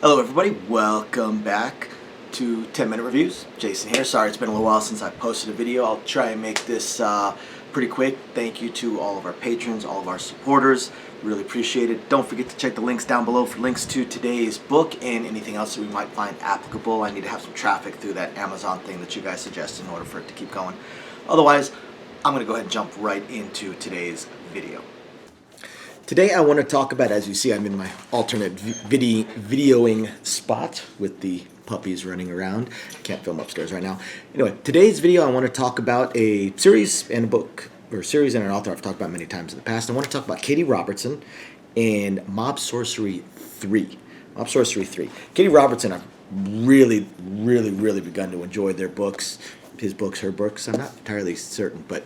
Hello everybody, welcome back to 10 Minute Reviews. Jason here. Sorry it's been a little while since I posted a video. I'll try and make this pretty quick. Thank you to all of our patrons, all of our supporters. Really appreciate it. Don't forget to check the links down below for links to today's book and anything else that we might find applicable. I need to have some traffic through that Amazon thing that you guys suggest in order for it to keep going. Otherwise, I'm going to go ahead and jump right into today's video. Today I want to talk about, as you see, I'm in my alternate videoing spot with the puppies running around. Can't film upstairs right now. Anyway, today's video I want to talk about a series and a book, or a series and an author I've talked about many times in the past. I want to talk about KD Robertson and Mob Sorcery 3. Mob Sorcery 3. KD Robertson, I've really begun to enjoy their books. His books, her books, I'm not entirely certain, but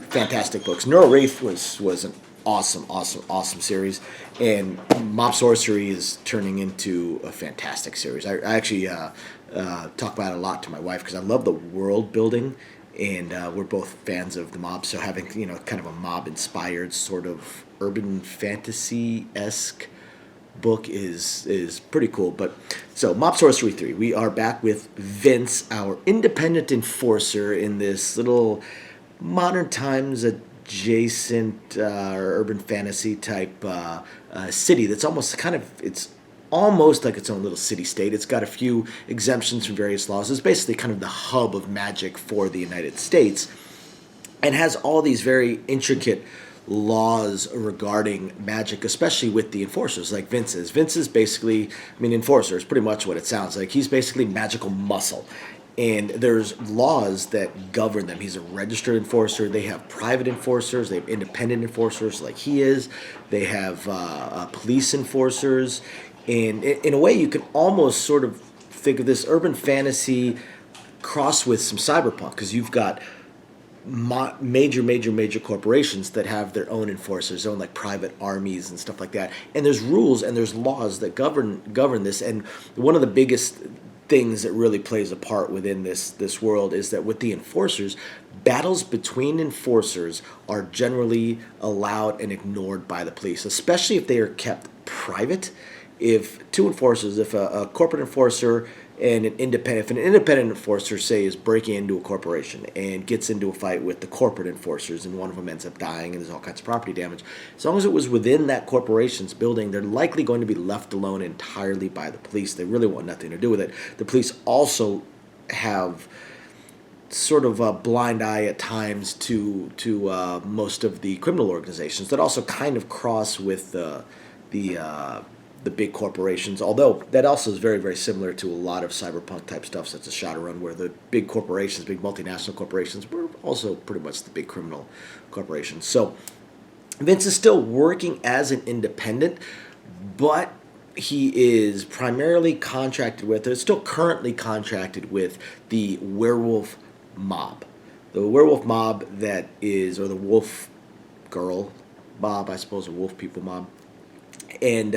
fantastic books. Neural Wraith was an awesome series, and Mob Sorcery is turning into a fantastic series. I actually talk about it a lot to my wife because I love the world building, and we're both fans of the mob. So having kind of a mob inspired sort of urban fantasy esque book is pretty cool. But so Mob Sorcery 3, we are back with Vince, our independent enforcer in this little modern times adjacent or urban fantasy type city that's it's almost like its own little city state. It's got a few exemptions from various laws. It's basically kind of the hub of magic for the United States, and has all these very intricate laws regarding magic, especially with the enforcers like Vince is. Vince is basically, enforcer is pretty much what it sounds like. He's basically magical muscle. And there's laws that govern them. He's a registered enforcer. They have private enforcers. They have independent enforcers like he is. They have police enforcers. And in a way, you can almost sort of think of this urban fantasy crossed with some cyberpunk, because you've got major corporations that have their own enforcers, their own like private armies and stuff like that. And there's rules and there's laws that govern this. And one of the biggest things that really plays a part within this world is that with the enforcers, battles between enforcers are generally allowed and ignored by the police, especially if they are kept private. If two enforcers, if a corporate enforcer and if an independent enforcer, say, is breaking into a corporation and gets into a fight with the corporate enforcers, and one of them ends up dying and there's all kinds of property damage, as long as it was within that corporation's building, they're likely going to be left alone entirely by the police. They really want nothing to do with it. The police also have sort of a blind eye at times to most of the criminal organizations that also kind of cross with the big corporations, although that also is very similar to a lot of cyberpunk type stuff such as Shadowrun, where the big corporations, big multinational corporations, were also pretty much the big criminal corporations. So Vince is still working as an independent, but he is primarily contracted with, or still currently contracted with, the werewolf mob. The werewolf mob that is, or the wolf girl mob, I suppose, a wolf people mob. And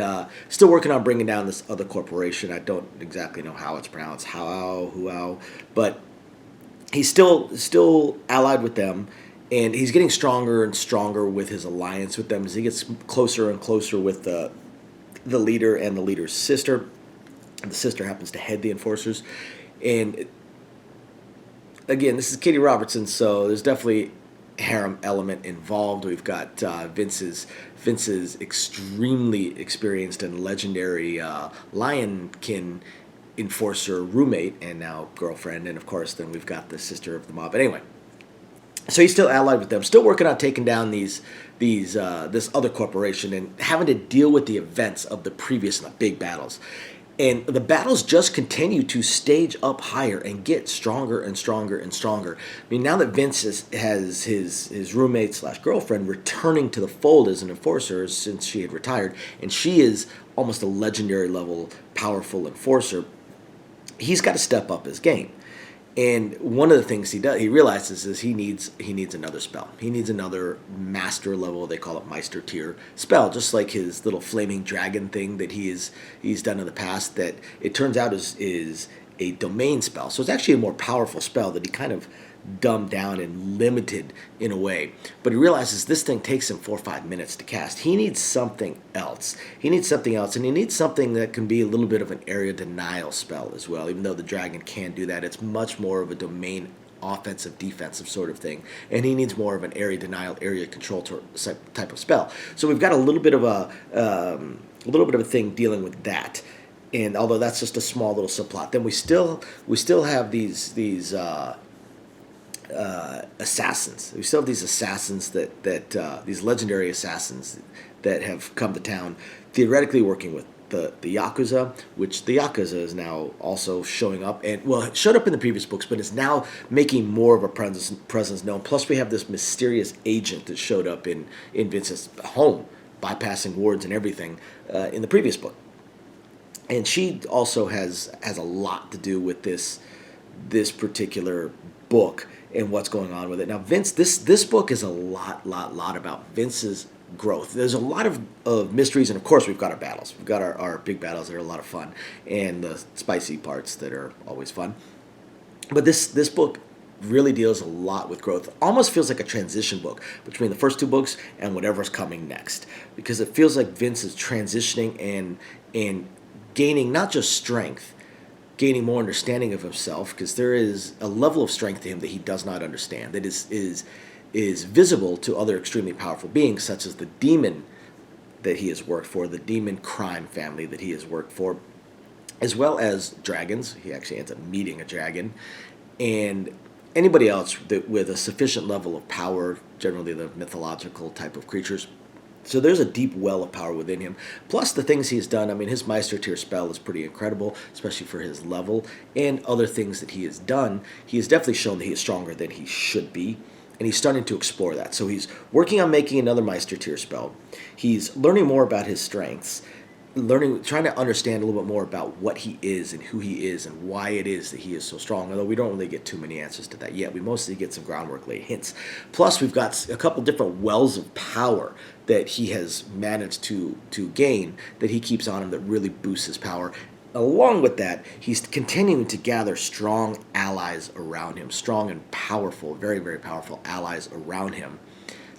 still working on bringing down this other corporation. I don't exactly know how it's pronounced, Huao, but he's still allied with them, and he's getting stronger and stronger with his alliance with them as he gets closer and closer with the leader and the leader's sister. The sister happens to head the enforcers, and again, this is KD Robertson, so there's definitely harem element involved. We've got Vince's extremely experienced and legendary Lionkin enforcer roommate and now girlfriend, and of course then we've got the sister of the mob. But anyway, so he's still allied with them, still working on taking down this other corporation and having to deal with the events of the previous big battles. And the battles just continue to stage up higher and get stronger and stronger and stronger. Now that Vince has his roommate / girlfriend returning to the fold as an enforcer since she had retired, and she is almost a legendary level powerful enforcer, he's got to step up his game. And one of the things he realizes is he needs another spell. He needs another master level, they call it Meister tier spell, just like his little flaming dragon thing that he's done in the past, that it turns out is a domain spell. So it's actually a more powerful spell that he kind of dumbed down and limited in a way. But he realizes this thing takes him 4 or 5 minutes to cast. He needs something else. He needs something else, and he needs something that can be a little bit of an area denial spell as well. Even though the dragon can do that, it's much more of a domain offensive, defensive sort of thing, and he needs more of an area denial, area control type of spell. So we've got a little bit of a thing dealing with that. And although that's just a small little subplot, then we still have these assassins. We still have these assassins that these legendary assassins that have come to town, theoretically working with the Yakuza, which the Yakuza is now also showing up, and well, it showed up in the previous books, but is now making more of a presence known. Plus, we have this mysterious agent that showed up in Vince's home, bypassing wards and everything in the previous book, and she also has a lot to do with this particular book and what's going on with it. Now, Vince, this book is a lot about Vince's growth. There's a lot of mysteries, and of course we've got our battles. We've got our big battles that are a lot of fun, and the spicy parts that are always fun. But this book really deals a lot with growth. Almost feels like a transition book between the first two books and whatever's coming next, because it feels like Vince is transitioning and gaining not just strength, gaining more understanding of himself, because there is a level of strength to him that he does not understand, that is visible to other extremely powerful beings, such as the demon that he has worked for, the demon crime family that he has worked for, as well as dragons. He actually ends up meeting a dragon, and anybody else that with a sufficient level of power, generally the mythological type of creatures. So there's a deep well of power within him. Plus the things he's done. I mean, his Meister tier spell is pretty incredible, especially for his level, and other things that he has done. He has definitely shown that he is stronger than he should be, and he's starting to explore that. So he's working on making another Meister tier spell. He's learning more about his strengths, trying to understand a little bit more about what he is and who he is and why it is that he is so strong, although we don't really get too many answers to that yet. We mostly get some groundwork laid hints. Plus, we've got a couple different wells of power that he has managed to gain, that he keeps on him, that really boosts his power. Along with that, he's continuing to gather strong allies around him, strong and powerful, very, very powerful allies around him,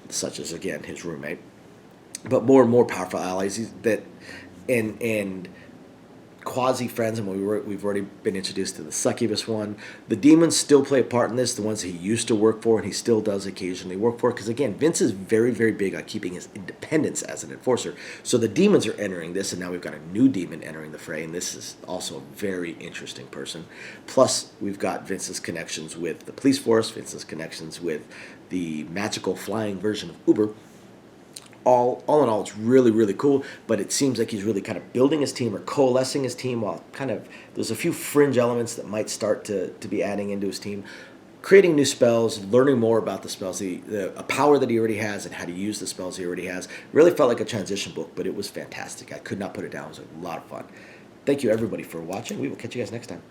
such as, again, his roommate, but more and more powerful allies and quasi-friends, and we've already been introduced to the succubus one. The demons still play a part in this, the ones he used to work for, and he still does occasionally work for, because again, Vince is very, very big on keeping his independence as an enforcer. So the demons are entering this, and now we've got a new demon entering the fray, and this is also a very interesting person. Plus, we've got Vince's connections with the police force, Vince's connections with the magical flying version of Uber. All in all, it's really, really cool, but it seems like he's really kind of building his team or coalescing his team while kind of there's a few fringe elements that might start to be adding into his team, creating new spells, learning more about the spells, a power that he already has and how to use the spells he already has. Really felt like a transition book, but it was fantastic. I could not put it down. It was a lot of fun. Thank you, everybody, for watching. We will catch you guys next time.